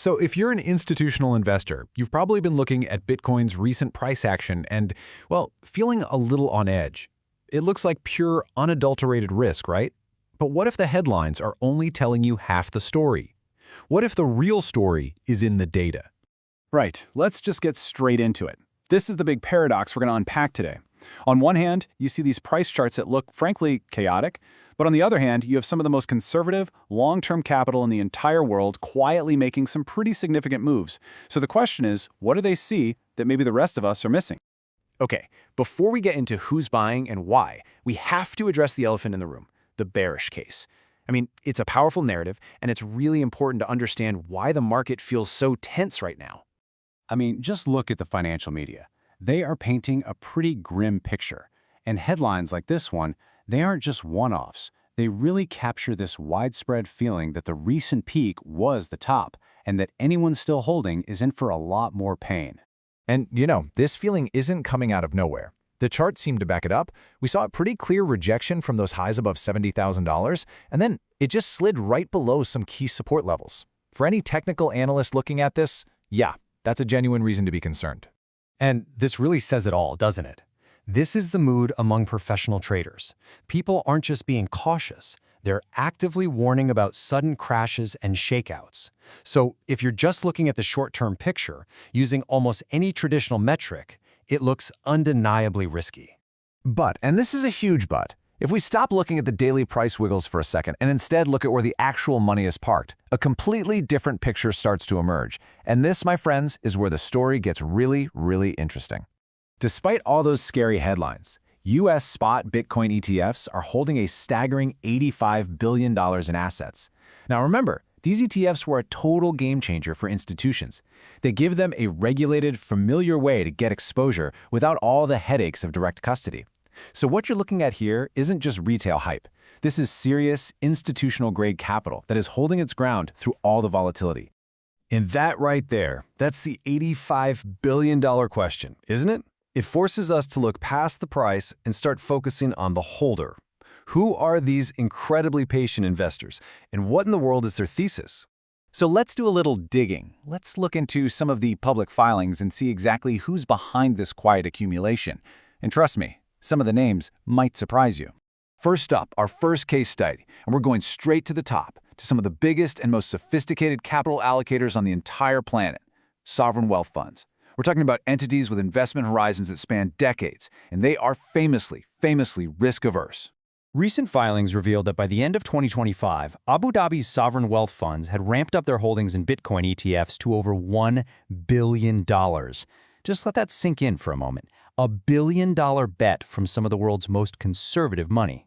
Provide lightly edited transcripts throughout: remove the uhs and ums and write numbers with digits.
So if you're an institutional investor, you've probably been looking at Bitcoin's recent price action and, well, feeling a little on edge. It looks like pure, unadulterated risk, right? But what if the headlines are only telling you half the story? What if the real story is in the data? Right, let's just get straight into it. This is the big paradox we're going to unpack today. On one hand, you see these price charts that look, frankly, chaotic. But on the other hand, you have some of the most conservative, long-term capital in the entire world quietly making some pretty significant moves. So the question is, what do they see that maybe the rest of us are missing? Okay, before we get into who's buying and why, we have to address the elephant in the room, the bearish case. I mean, it's a powerful narrative, and it's really important to understand why the market feels so tense right now. I mean, just look at the financial media. They are painting a pretty grim picture. And headlines like this one, they aren't just one-offs. They really capture this widespread feeling that the recent peak was the top, and that anyone still holding is in for a lot more pain. And, this feeling isn't coming out of nowhere. The charts seem to back it up. We saw a pretty clear rejection from those highs above $70,000, and then it just slid right below some key support levels. For any technical analyst looking at this, yeah, that's a genuine reason to be concerned. And this really says it all, doesn't it? This is the mood among professional traders. People aren't just being cautious, they're actively warning about sudden crashes and shakeouts. So if you're just looking at the short-term picture, using almost any traditional metric, it looks undeniably risky. But, and this is a huge but, if we stop looking at the daily price wiggles for a second and instead look at where the actual money is parked, a completely different picture starts to emerge. And this, my friends, is where the story gets really, really interesting. Despite all those scary headlines, U.S. spot Bitcoin ETFs are holding a staggering $85 billion in assets. Now remember, these ETFs were a total game changer for institutions. They give them a regulated, familiar way to get exposure without all the headaches of direct custody. So what you're looking at here isn't just retail hype. This is serious, institutional-grade capital that is holding its ground through all the volatility. And that right there, that's the $85 billion question, isn't it? It forces us to look past the price and start focusing on the holder. Who are these incredibly patient investors, and what in the world is their thesis? So let's do a little digging. Let's look into some of the public filings and see exactly who's behind this quiet accumulation. And trust me, some of the names might surprise you. First up, our first case study, and we're going straight to the top, to some of the biggest and most sophisticated capital allocators on the entire planet, sovereign wealth funds. We're talking about entities with investment horizons that span decades, and they are famously risk-averse. Recent filings revealed that by the end of 2025, Abu Dhabi's sovereign wealth funds had ramped up their holdings in Bitcoin ETFs to over $1 billion. Just let that sink in for a moment. $1 billion bet from some of the world's most conservative money.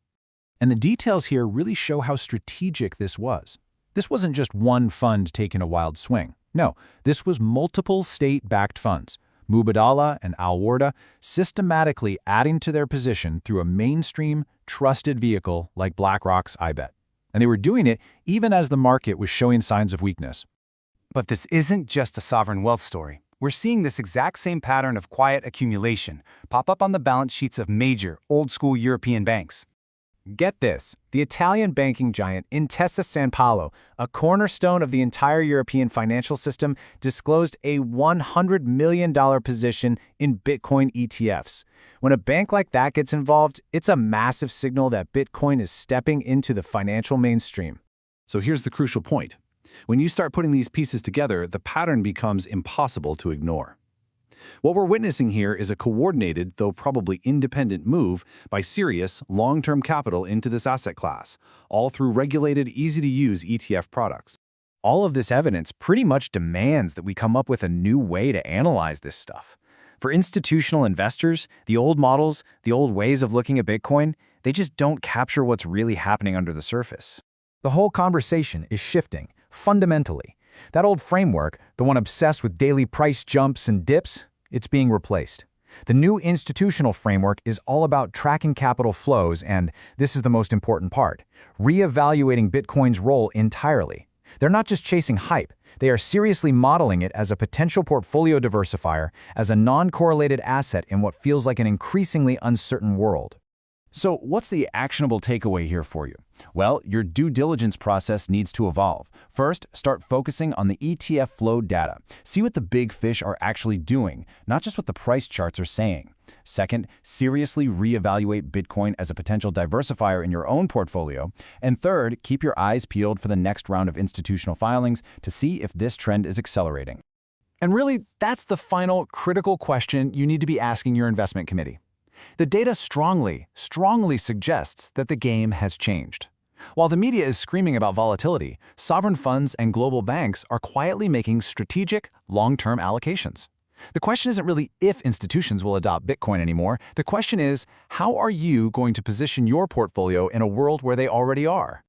And the details here really show how strategic this was. This wasn't just one fund taking a wild swing. No, this was multiple state-backed funds, Mubadala and Al Warda, systematically adding to their position through a mainstream, trusted vehicle like BlackRock's iBet. And they were doing it even as the market was showing signs of weakness. But this isn't just a sovereign wealth story. We're seeing this exact same pattern of quiet accumulation pop up on the balance sheets of major, old-school European banks. Get this, the Italian banking giant Intesa Sanpaolo, a cornerstone of the entire European financial system, disclosed a $100 million position in Bitcoin ETFs. When a bank like that gets involved, it's a massive signal that Bitcoin is stepping into the financial mainstream. So here's the crucial point. When you start putting these pieces together, the pattern becomes impossible to ignore. What we're witnessing here is a coordinated, though probably independent move by serious, long-term capital into this asset class, all through regulated, easy-to-use ETF products. All of this evidence pretty much demands that we come up with a new way to analyze this stuff. For institutional investors, the old models, the old ways of looking at Bitcoin, they just don't capture what's really happening under the surface. The whole conversation is shifting, fundamentally. That old framework, the one obsessed with daily price jumps and dips, it's being replaced. The new institutional framework is all about tracking capital flows and, this is the most important part, reevaluating Bitcoin's role entirely. They're not just chasing hype, they are seriously modeling it as a potential portfolio diversifier, as a non-correlated asset in what feels like an increasingly uncertain world. So what's the actionable takeaway here for you? Well, your due diligence process needs to evolve. First, start focusing on the ETF flow data. See what the big fish are actually doing, not just what the price charts are saying. Second, seriously reevaluate Bitcoin as a potential diversifier in your own portfolio. And third, keep your eyes peeled for the next round of institutional filings to see if this trend is accelerating. And really, that's the final critical question you need to be asking your investment committee. The data strongly suggests that the game has changed. While the media is screaming about volatility, sovereign funds and global banks are quietly making strategic, long-term allocations. The question isn't really if institutions will adopt Bitcoin anymore. The question is, how are you going to position your portfolio in a world where they already are?